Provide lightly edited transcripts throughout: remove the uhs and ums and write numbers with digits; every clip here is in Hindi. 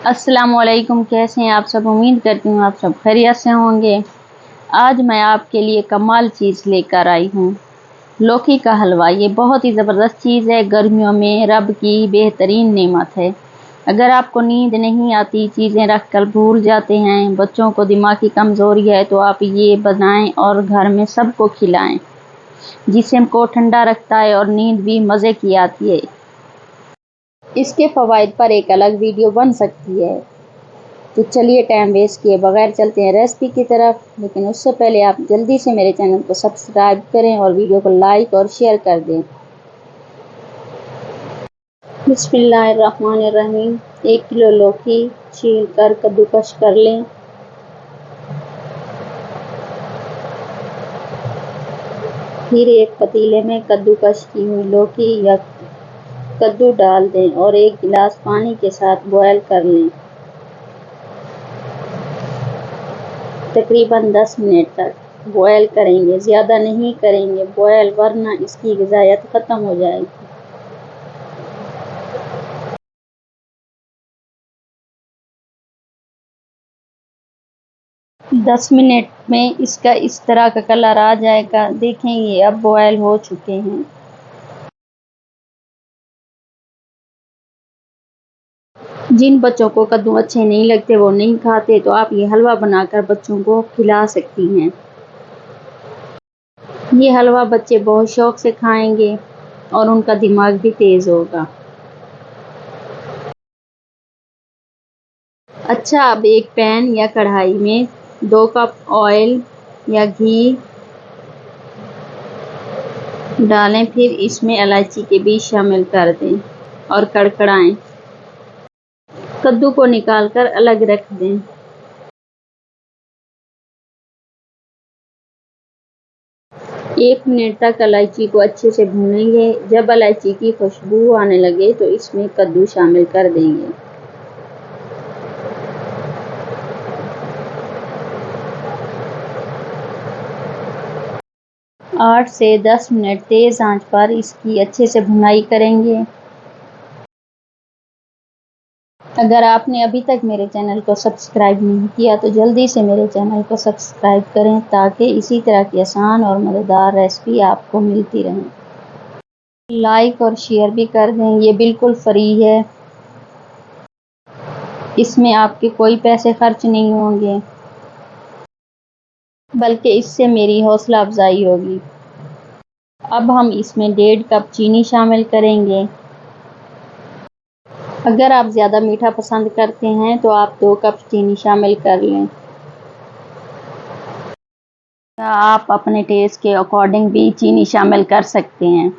अस्सलामुअलैकुम। कैसे हैं आप सब? उम्मीद करती हूँ आप सब खैरियत से होंगे। आज मैं आपके लिए कमाल चीज़ लेकर आई हूँ, लौकी का हलवा। ये बहुत ही ज़बरदस्त चीज़ है, गर्मियों में रब की बेहतरीन नेमत है। अगर आपको नींद नहीं आती, चीज़ें रख कर भूल जाते हैं, बच्चों को दिमागी कमज़ोरी है, तो आप ये बनाएं और घर में सबको खिलाएं। जिस्म को ठंडा रखता है और नींद भी मज़े की आती है। इसके फ़वाइद पर एक अलग वीडियो बन सकती है। तो चलिए टाइम वेस्ट किए बगैर चलते हैं रेसिपी की तरफ। लेकिन उससे पहले आप जल्दी से मेरे चैनल को सब्सक्राइब करें और वीडियो को लाइक और शेयर कर दें। बिस्मिल्लाहिर्रहमानिर्रहीम। 1 किलो लौकी छील कर कद्दूकस कर लें। फिर एक पतीले में कद्दूकस की हुई लौकी या कद्दू डाल दें और 1 गिलास पानी के साथ बॉयल कर लें, तकरीबन 10 मिनट तक बॉयल करेंगे। ज़्यादा नहीं करेंगे बॉयल, वरना इसकी ग़िज़ायत ख़त्म हो जाएगी। 10 मिनट में इसका इस तरह का कलर आ जाएगा। देखें, ये अब बॉयल हो चुके हैं। जिन बच्चों को कद्दू अच्छे नहीं लगते, वो नहीं खाते, तो आप ये हलवा बनाकर बच्चों को खिला सकती हैं। ये हलवा बच्चे बहुत शौक से खाएंगे और उनका दिमाग भी तेज़ होगा। अच्छा, अब एक पैन या कढ़ाई में 2 कप ऑयल या घी डालें। फिर इसमें इलायची के बीज शामिल कर दें और कड़कड़ाएं। कद्दू को निकालकर अलग रख दें। 1 मिनट तक इलायची को अच्छे से भूनेंगे। जब इलायची की खुशबू आने लगे तो इसमें कद्दू शामिल कर देंगे। आठ से 10 मिनट तेज़ आंच पर इसकी अच्छे से भुनाई करेंगे। अगर आपने अभी तक मेरे चैनल को सब्सक्राइब नहीं किया तो जल्दी से मेरे चैनल को सब्सक्राइब करें, ताकि इसी तरह की आसान और मज़ेदार रेसिपी आपको मिलती रहें। लाइक और शेयर भी कर दें, ये बिल्कुल फ्री है। इसमें आपके कोई पैसे खर्च नहीं होंगे, बल्कि इससे मेरी हौसला अफजाई होगी। अब हम इसमें 1.5 कप चीनी शामिल करेंगे। अगर आप ज़्यादा मीठा पसंद करते हैं तो आप 2 कप चीनी शामिल कर लें। आप अपने टेस्ट के अकॉर्डिंग भी चीनी शामिल कर सकते हैं।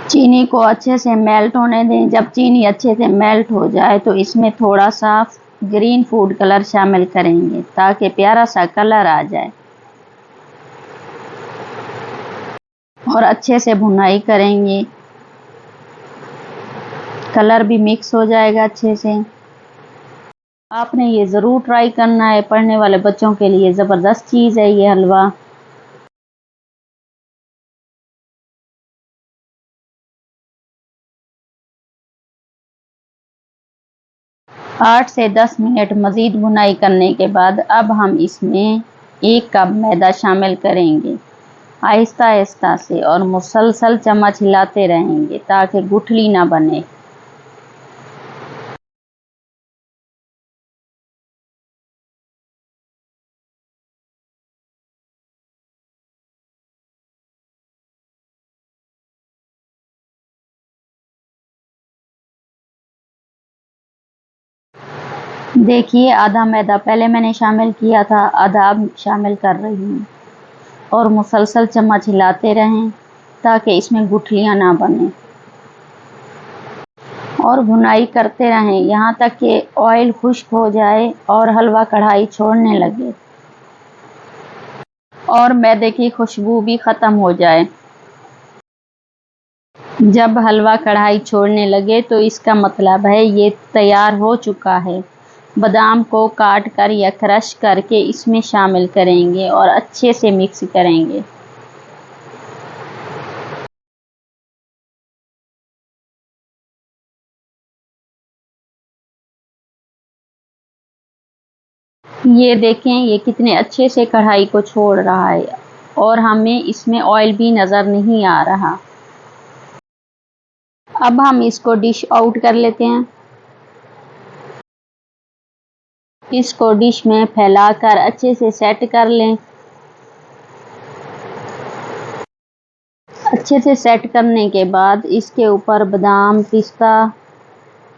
चीनी को अच्छे से मेल्ट होने दें। जब चीनी अच्छे से मेल्ट हो जाए तो इसमें थोड़ा सा ग्रीन फूड कलर शामिल करेंगे, ताकि प्यारा सा कलर आ जाए, और अच्छे से भुनाई करेंगे। कलर भी मिक्स हो जाएगा अच्छे से। आपने ये ज़रूर ट्राई करना है, पढ़ने वाले बच्चों के लिए ज़बरदस्त चीज़ है ये हलवा। 8 से 10 मिनट मज़ीद भुनाई करने के बाद अब हम इसमें 1 कप मैदा शामिल करेंगे। आहिस्ता आहिस्ता से और मुसलसल चम्मच हिलाते रहेंगे ताकि गुठली ना बने। देखिए, आधा मैदा पहले मैंने शामिल किया था, आधा अब शामिल कर रही हूँ, और मुसलसल चम्मच हिलाते रहें ताकि इसमें गुठलियाँ ना बने, और भुनाई करते रहें यहाँ तक कि ऑयल खुश्क हो जाए और हलवा कढ़ाई छोड़ने लगे और मैदे की खुशबू भी ख़त्म हो जाए। जब हलवा कढ़ाई छोड़ने लगे तो इसका मतलब है ये तैयार हो चुका है। बादाम को काट कर या क्रश करके इसमें शामिल करेंगे और अच्छे से मिक्स करेंगे। ये देखें ये कितने अच्छे से कढ़ाई को छोड़ रहा है और हमें इसमें ऑयल भी नज़र नहीं आ रहा। अब हम इसको डिश आउट कर लेते हैं। इसको डिश में फैलाकर अच्छे से सेट कर लें। अच्छे से सेट करने के बाद इसके ऊपर बादाम, पिस्ता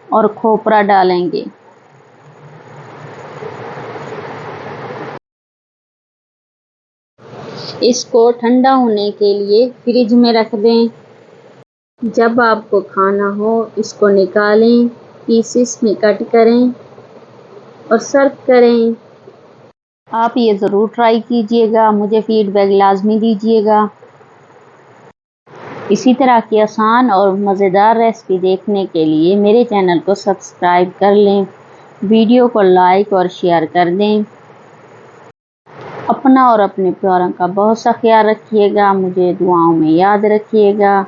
और खोपरा डालेंगे। इसको ठंडा होने के लिए फ्रिज में रख दें। जब आपको खाना हो इसको निकालें, पीसेस में कट करें और सर्व करें। आप ये ज़रूर ट्राई कीजिएगा, मुझे फीडबैक लाजमी दीजिएगा। इसी तरह की आसान और मज़ेदार रेसिपी देखने के लिए मेरे चैनल को सब्सक्राइब कर लें, वीडियो को लाइक और शेयर कर दें। अपना और अपने प्यारों का बहुत सा ख्याल रखिएगा, मुझे दुआओं में याद रखिएगा।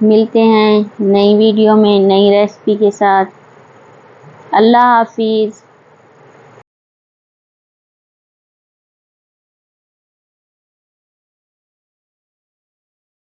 मिलते हैं नई वीडियो में नई रेसिपी के साथ। अल्लाह हाफिज़।